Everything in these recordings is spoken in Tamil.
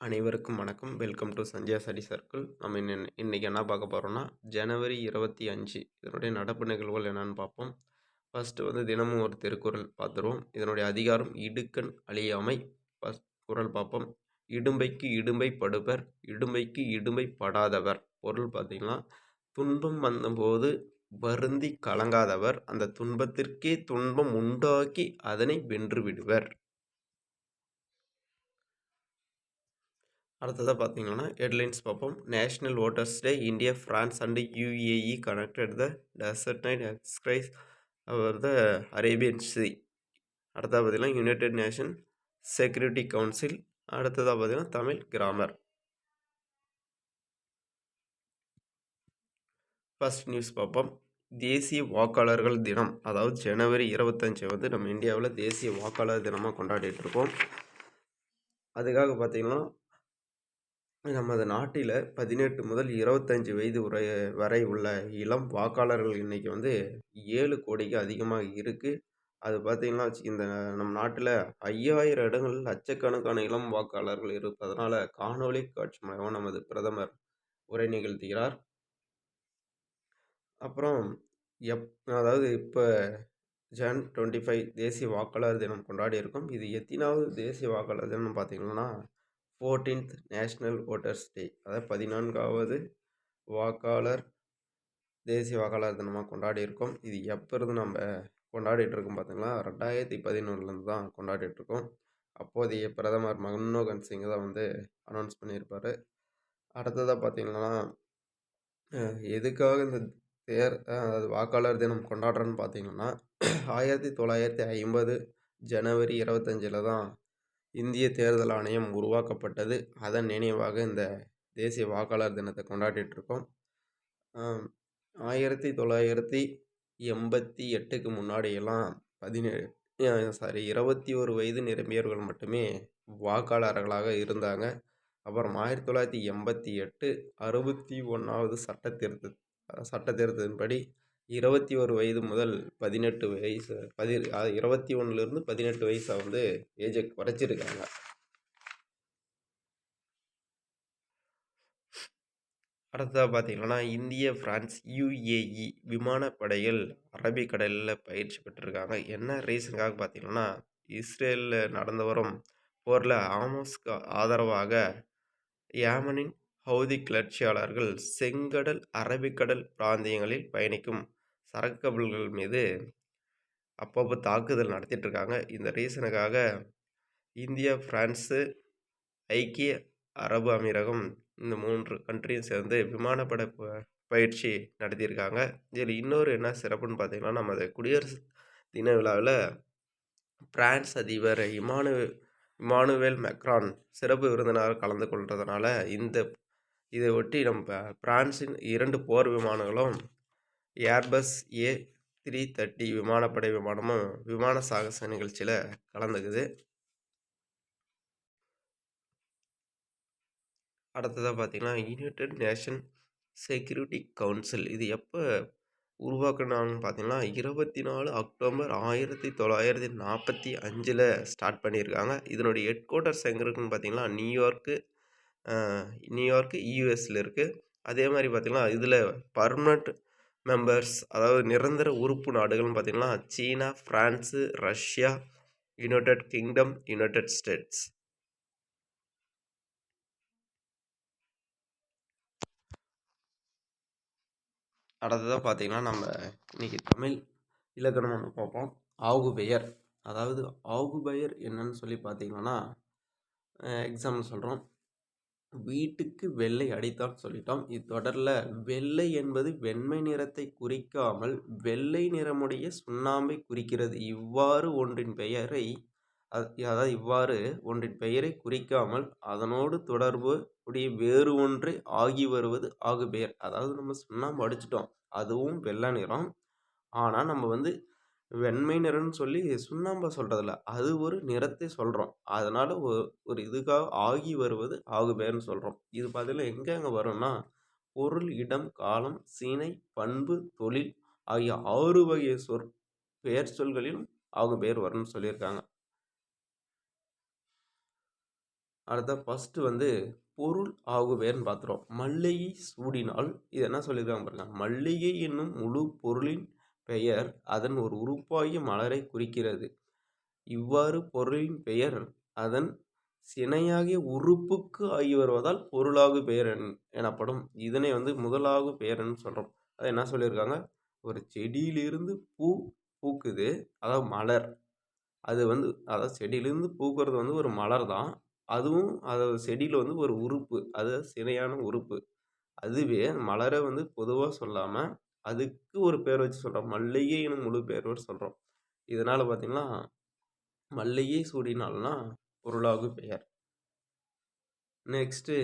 அனைவருக்கும் வணக்கம். Welcome to Sanjaya study circle. நம்ம இன்னைக்கு என்ன பார்க்க போறோம்னா, ஜனவரி 25 இதனுடைய நடப்பு நிகழ்வுகள் என்னன்னு பார்ப்போம். ஃபர்ஸ்ட் தினமும் ஒரு திருக்குறள் பார்த்துருவோம். இதனுடைய அதிகாரம் இடுக்கண் அழியாமை. ஃபர்ஸ்ட் குறள் பார்ப்போம். இடும்பைக்கு இடும்பை படுவர், இடும்பைக்கு இடும்பை படாதவர். பொருள் பார்த்தீங்கன்னா, துன்பம் வந்தபோது வருந்தி கலங்காதவர், அந்த துன்பத்திற்கே துன்பம் உண்டாக்கி அதனை வென்று விடுவர். அடுத்ததாக பார்த்தீங்கன்னா ஹெட்லைன்ஸ் பார்ப்போம். National voters day, India, France and UAE connected the desert night exercise over the Arabian sea. அடுத்ததாக பார்த்தீங்கன்னா யுனைடெட் நேஷன் செக்யூரிட்டி கவுன்சில். அடுத்ததாக பார்த்தீங்கன்னா தமிழ் கிராமர். ஃபர்ஸ்ட் நியூஸ் பார்ப்போம். தேசிய வாக்காளர்கள் தினம், அதாவது ஜனவரி 25 நம்ம இந்தியாவில் தேசிய வாக்காளர் தினமாக கொண்டாடிட்டு இருக்கோம். அதுக்காக பார்த்தீங்கன்னா நமது நாட்டில் 18 முதல் 25 வயது வரை உள்ள இளம் வாக்காளர்கள் எண்ணிக்கை 7 கோடிக்கு அதிகமாக இருக்குது. அது பார்த்தீங்கன்னா இந்த நம் நாட்டில் 5000 இடங்களில் லட்சக்கணக்கான இளம் வாக்காளர்கள் இருப்பதனால காணொளி காட்சி மூலமாக நமது பிரதமர் உரை நிகழ்த்துகிறார். அப்புறம் அதாவது இப்போ ஜன் 25 தேசிய வாக்காளர் தினம் கொண்டாடி இருக்கோம். இது எத்தனாவது தேசிய வாக்காளர் தினம்னு பார்த்தீங்கன்னா 14th நேஷ்னல் ஓட்டர்ஸ் டே, அதாவது 14வது தேசிய வாக்காளர் தினமாக கொண்டாடி இருக்கோம். இது எப்போ இருந்து நம்ம கொண்டாடிட்டு இருக்கோம் பார்த்தீங்கன்னா 2011 தான் கொண்டாடிட்டு இருக்கோம். அப்போதைய பிரதமர் மன்மோகன் சிங் தான் அனௌன்ஸ் பண்ணியிருப்பார். அடுத்ததாக பார்த்தீங்கன்னா எதுக்காக இந்த அதாவது வாக்காளர் தினம் கொண்டாடுறோன்னு பார்த்தீங்கன்னா 1950 ஜனவரி 25 தான் இந்திய தேர்தல் ஆணையம் உருவாக்கப்பட்டது. அதன் நினைவாக இந்த தேசிய வாக்காளர் தினத்தை கொண்டாடிட்டு இருக்கோம். 1988க்கு முன்னாடியெல்லாம் 21 வயது நிரம்பியவர்கள் மட்டுமே வாக்காளர்களாக இருந்தாங்க. அப்புறம் 1988 61வது சட்ட திருத்தத்தின்படி 21 வயது முதல் 18 வயசு 21லேருந்து 18 வயசை ஏஜை குறைச்சிருக்காங்க. அடுத்ததாக பார்த்தீங்கன்னா இந்திய, பிரான்ஸ், யூஏஇ விமானப்படைகள் அரபிக்கடலில் பயிற்சி பெற்றிருக்காங்க. என்ன ரீசனுக்காக பார்த்தீங்கன்னா இஸ்ரேலில் நடந்து வரும் போரில் ஹமாஸுக்கு ஆதரவாக யேமனின் ஹவுதி கிளர்ச்சியாளர்கள் செங்கடல், அரபிக்கடல் பிராந்தியங்களில் பயணிக்கும் சரக்கு கப்பல்கள் மீது அப்பப்போ தாக்குதல் நடத்திட்டு இருக்காங்க. இந்த ரீசனுக்காக இந்தியா, பிரான்ஸு, ஐக்கிய அரபு அமீரகம் இந்த 3 கண்ட்ரியும் சேர்ந்து விமானப்படை பயிற்சி நடத்தியிருக்காங்க. இதில் இன்னொரு என்ன சிறப்புன்னு பார்த்தீங்கன்னா நமது குடியரசு தின விழாவில் பிரான்ஸ் அதிபர் இமானுவேல் மேக்ரான் சிறப்பு விருந்தினராக கலந்து கொள்றதுனால இதை ஒட்டி நம்ம பிரான்ஸின் 2 போர் விமானங்களும் ஏர்பஸ் A330 விமானப்படை விமானமும் விமான சாகச நிகழ்ச்சியில் கலந்துக்குது. அடுத்ததாக பார்த்தீங்கன்னா யுனைடெட் நேஷன் செக்யூரிட்டி கவுன்சில் இது எப்போ உருவாக்குனாங்கன்னு பார்த்தீங்கன்னா 24 அக்டோபர் 1945 ஸ்டார்ட் பண்ணியிருக்காங்க. இதனுடைய ஹெட் குவார்ட்டர்ஸ் எங்கே இருக்குன்னு பார்த்தீங்கன்னா நியூயார்க்கு யூஎஸில் இருக்குது. அதே மாதிரி பார்த்தீங்கன்னா இதில் பர்மனண்ட் மெம்பர்ஸ், அதாவது நிரந்தர உறுப்பு நாடுகள்னு பார்த்தீங்கன்னா சீனா, France, Russia, United Kingdom, United States. அடுத்ததாக பார்த்தீங்கன்னா நம்ம இன்றைக்கி தமிழ் இலக்கணம் ஒன்று பார்ப்போம். ஆகுபெயர், அதாவது ஆகுபெயர் என்னன்னு சொல்லி பார்த்தீங்கன்னா எக்ஸாம்பிள் சொல்கிறோம். வீட்டுக்கு வெள்ளை அடித்தான் சொல்லிட்டோம். இத்தொடரில் வெள்ளை என்பது வெண்மை நிறத்தை குறிக்காமல் வெள்ளை நிறமுடைய சுண்ணாம்பை குறிக்கிறது. இவ்வாறு ஒன்றின் பெயரை குறிக்காமல் அதனோடு தொடர்பு உடைய வேறு ஒன்றை ஆகி வருவது ஆகுபெயர். அதாவது நம்ம சுண்ணாம்பு அடிச்சிட்டோம், அதுவும் வெள்ளை நிறம். ஆனால் நம்ம வெண்மை நிறம்னு சொல்லி சுண்ணாம்பை சொல்கிறதில்ல, அது ஒரு நிறத்தை சொல்கிறோம். அதனால் ஒரு இதுக்காக ஆகி வருவது ஆகுபெயர்னு சொல்கிறோம். இது பார்த்தீங்கன்னா எங்கெங்கே வரும்னா பொருள், இடம், காலம், சினை, பண்பு, தொழில் ஆகிய 6 வகை பெயர் சொல்களிலும் ஆகுபெயர் வரும்னு சொல்லியிருக்காங்க. அடுத்த ஃபர்ஸ்ட்டு வந்து பொருள் ஆகுபெயர்ன்னு பார்த்துருவோம். மல்லிகை சூடினால் இது என்ன சொல்லியிருக்காங்க பாருங்க. மல்லிகை என்னும் முழு பொருளின் பெயர் அதன் ஒரு உறுப்பாகிய மலரை குறிக்கிறது. இவ்வாறு பொருளின் பெயர் அதன் சினையாகிய உறுப்புக்கு ஆகி வருவதால் பொருளாகு பெயர் எனப்படும். இதனை வந்து முதலாகு பெயர்ன்னு சொல்கிறோம். அதை என்ன சொல்லியிருக்காங்க, ஒரு செடியிலிருந்து பூ பூக்குது, அதாவது மலர். அது வந்து அதாவது செடியிலிருந்து பூக்கிறது வந்து ஒரு மலர் தான். அதுவும் அதாவது செடியில் வந்து ஒரு உறுப்பு, அது சினையான உறுப்பு. அதுவே மலரை வந்து பொதுவாக சொல்லாமல் அதுக்கு ஒரு பேர் வச்சு சொல்கிறோம். மல்லிகை எனும் முழு பேர் வச்சு சொல்கிறோம். இதனால் பார்த்தீங்கன்னா மல்லிகை சூடினால்னா பொருளாகு பெயர். நெக்ஸ்ட்டு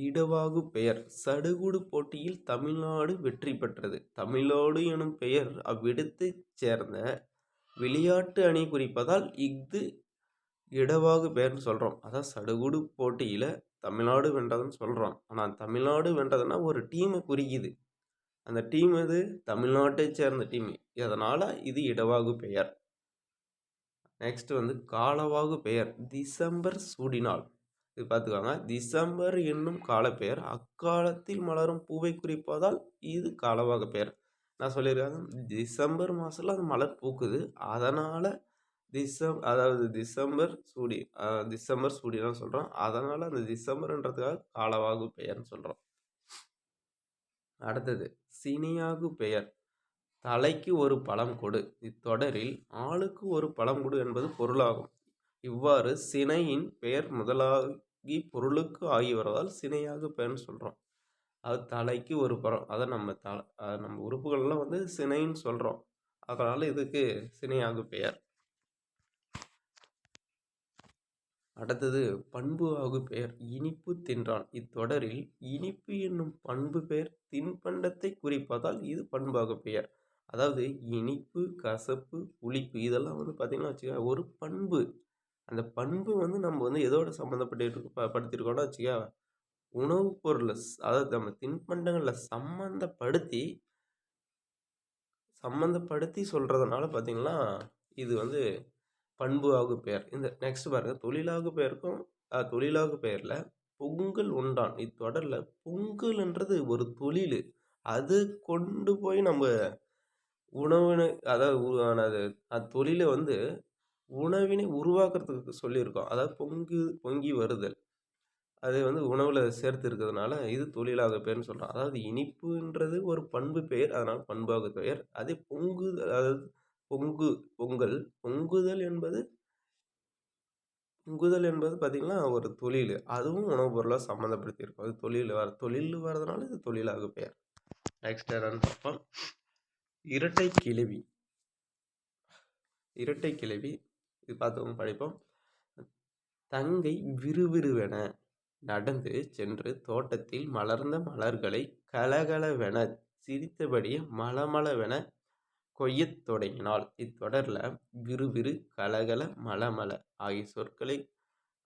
இடவாகு பெயர். சடுகுடு போட்டியில் தமிழ்நாடு வெற்றி பெற்றது. தமிழ்நாடு எனும் பெயர் அவ்விடத்தைச் சேர்ந்த விளையாட்டு அணி குறிப்பதால் இஃது இடவாகு பெயர்னு சொல்கிறோம். அதான் சடுகுடு போட்டியில் தமிழ்நாடு வென்றதுன்னு சொல்கிறோம். ஆனால் தமிழ்நாடு வென்றதுன்னா ஒரு டீமை குறிக்குது. அந்த டீம் எது, தமிழ்நாட்டை சேர்ந்த டீம். அதனால் இது இடவாகு பெயர். நெக்ஸ்ட் வந்து காலவாகு பெயர். டிசம்பர் சூடினால் இது பார்த்துக்கோங்க. டிசம்பர் என்னும் காலப்பெயர் அக்காலத்தில் மலரும் பூவை குறிப்பதால் இது காலவாகு பெயர். நான் சொல்லியிருக்காங்க, டிசம்பர் மாதத்தில் அது மலர் பூக்குது, அதனால் அதாவது டிசம்பர் சூடினால் சொல்கிறோம். அதனால் அந்த டிசம்பர்ன்றதுக்காக காலவாகு பெயர்னு சொல்கிறோம். அடுத்தது சினியாகு பெயர். தலைக்கு ஒரு பழம் கொடு. இத்தொடரில் ஆளுக்கு ஒரு பழம் கொடு என்பது பொருளாகும். இவ்வாறு சினையின் பெயர் முதலாகி பொருளுக்கு ஆகி வருவதால் சினையாகு பெயர்னு சொல்கிறோம். அது தலைக்கு ஒரு பழம், அதை நம்ம உறுப்புகள்லாம் வந்து சினைன்னு சொல்கிறோம். அதனால் இதுக்கு சினையாகு பெயர். அடுத்தது பண்பு ஆகு பெயர். இனிப்பு தின்றான். இத்தொடரில் இனிப்பு என்னும் பண்பு பெயர் தின்பண்டத்தை குறிப்பதால் இது பண்பாகு பெயர். அதாவது இனிப்பு, கசப்பு, புளிப்பு இதெல்லாம் வந்து பார்த்திங்கன்னா வச்சுக்க ஒரு பண்பு. அந்த பண்பு வந்து நம்ம வந்து எதோட படுத்திருக்கோம்னா வச்சுக்க, உணவுப் பொருள், அதாவது நம்ம தின்பண்டங்களில் சம்மந்தப்படுத்தி சொல்கிறதுனால பார்த்திங்கன்னா இது வந்து பண்பு ஆகு பெயர். இந்த நெக்ஸ்ட் பாருங்க, தொழிலாகு பெயருக்கும் தொழிலாகு பெயரில் பொங்கல் உண்டான். இத்தொடரில் பொங்கல்ன்றது ஒரு தொழில். அது கொண்டு போய் நம்ம உணவினை, அதாவது தொழிலை வந்து உணவினை உருவாக்குறதுக்கு சொல்லியிருக்கோம். அதாவது பொங்கி வருதல், அது வந்து உணவில் சேர்த்து இருக்கிறதுனால இது தொழிலாக பெயர்னு சொல்கிறோம். அதாவது இனிப்புன்றது ஒரு பண்பு பெயர், அதனால் பண்பாகு பெயர். அதே அதாவது பொங்குதல் என்பது பார்த்திங்கன்னா ஒரு தொழில். அதுவும் உணவுப் பொருளாக சம்மந்தப்படுத்தியிருக்கும். அது தொழில் வர்றதுனால இது தொழிலாகு பெயர். நெக்ஸ்ட் என்னன்னு பார்ப்போம். இரட்டை கிளவி. இது பார்த்தவங்க படிப்போம். தங்கை விறுவிறுவென நடந்து சென்று தோட்டத்தில் மலர்ந்த மலர்களை கலகலவென சிரித்தபடியே மலமளவென கொய்யத் தொடங்கினாள். இத்தொடரில் விறுவிறு, கலகல, மலமல ஆகிய சொற்களை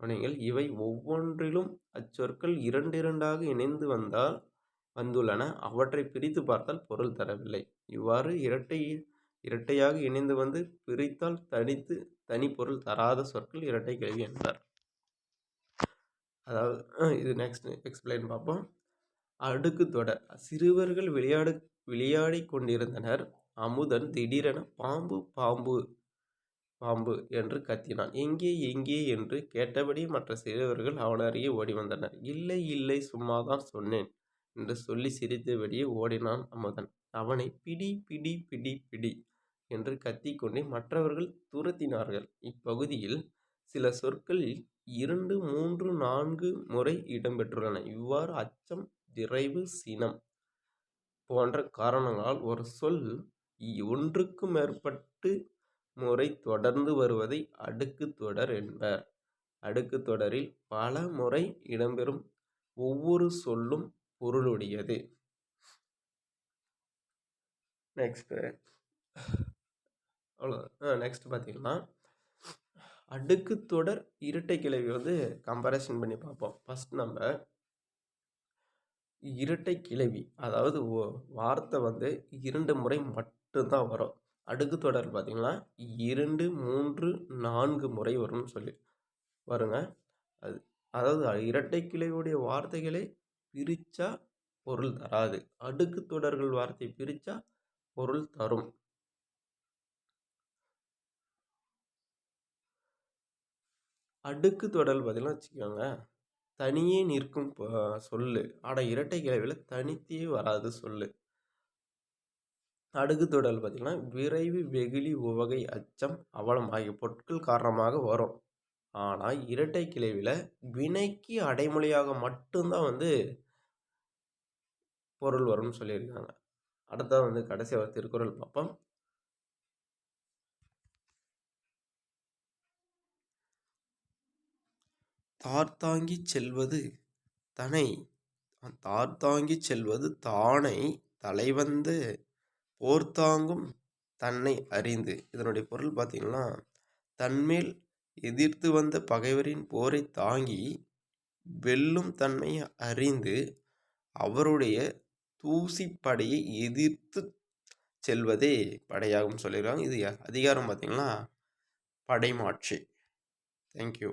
கவனியுங்கள். இவை ஒவ்வொன்றிலும் அச்சொற்கள் இரண்டாக இணைந்து வந்துள்ளன. அவற்றை பிரித்து பார்த்தால் பொருள் தரவில்லை. இவ்வாறு இரட்டையாக இணைந்து வந்து பிரித்தால் தனி பொருள் தராத சொற்கள் இரட்டை கிளவி என்பார். அதாவது இது நெக்ஸ்ட் எக்ஸ்பிளைன் பார்ப்போம். அடுக்கு தொடர். சிறுவர்கள் விளையாடி கொண்டிருந்தனர். அமுதன் திடீரென பாம்பு பாம்பு பாம்பு என்று கத்தினான். எங்கே என்று கேட்டபடி மற்ற சிறுவர்கள் அவன் அருகே ஓடி வந்தனர். இல்லை இல்லை, சும்மாதான் சொன்னேன் என்று சொல்லி சிரித்தபடியே ஓடினான் அமுதன். அவனை பிடி பிடி பிடி பிடி என்று கத்திக்கொண்டே மற்றவர்கள் துரத்தினார்கள். இப்பகுதியில் சில சொற்கள் 2, 3, 4 முறை இடம்பெற்றுள்ளன. இவ்வாறு அச்சம், விரைவு, சினம் போன்ற காரணங்களால் ஒரு சொல் ஒன்றுக்கு மேற்பட்டு முறை தொடர்ந்து வருவதை அடுக்கு தொடர் என்பர். அடுக்கு தொடரில் பல முறை இடம்பெறும் ஒவ்வொரு சொல்லும் பொருளுடையது. நெக்ஸ்ட் பார்த்தீங்கன்னா அடுக்கு தொடர் இரட்டை கிளவி வந்து கம்பேரிசன் பண்ணி பார்ப்போம். ஃபர்ஸ்ட் நம்ம இரட்டை கிளவி, அதாவது வார்த்தை வந்து 2 முறை மட்டும்தான் வரும். அடுக்கு தொடர் பார்த்தீங்கன்னா 2, 3, 4 முறை வரும்னு சொல்லி வருங்க. அதாவது இரட்டை கிளையுடைய வார்த்தைகளை பிரிச்சா பொருள் தராது. அடுக்கு தொடர்கள் வார்த்தை பிரிச்சா பொருள் தரும். அடுக்கு தொடர் பார்த்தீங்கன்னா வச்சுக்கோங்க, தனியே நிற்கும் சொல்லு. ஆனா இரட்டை கிளைவில் தனித்தே வராது சொல்லு. அடுக்கு தொடர் பார்த்தீங்கன்னா விரைவு, வெகுளி, உவகை, அச்சம், அவலம் ஆகிய பொருட்கள் காரணமாக வரும். ஆனால் இரட்டை கிளைவில் வினைக்கு அடைமொழியாக மட்டும்தான் வந்து பொருள் வரும்னு சொல்லியிருக்காங்க. அடுத்தது வந்து கடைசி ஒரு திருக்குறள் பார்ப்போம். தார்த்தாங்கி செல்வது தனை தார்த்தாங்கி செல்வது தானை தலைவந்து போர்த்தாங்கும் தன்னை அறிந்து. இதனுடைய பொருள் பார்த்தீங்கன்னா, தன்மேல் எதிர்த்து வந்த பகைவரின் போரை தாங்கி வெல்லும் தன்மையை அறிந்து அவருடைய தூசிப்படையை எதிர்த்து செல்வதே படையாகும் சொல்லியிருக்காங்க. இது அதிகாரம் பார்த்தீங்கன்னா படைமாட்சி. தேங்க்யூ.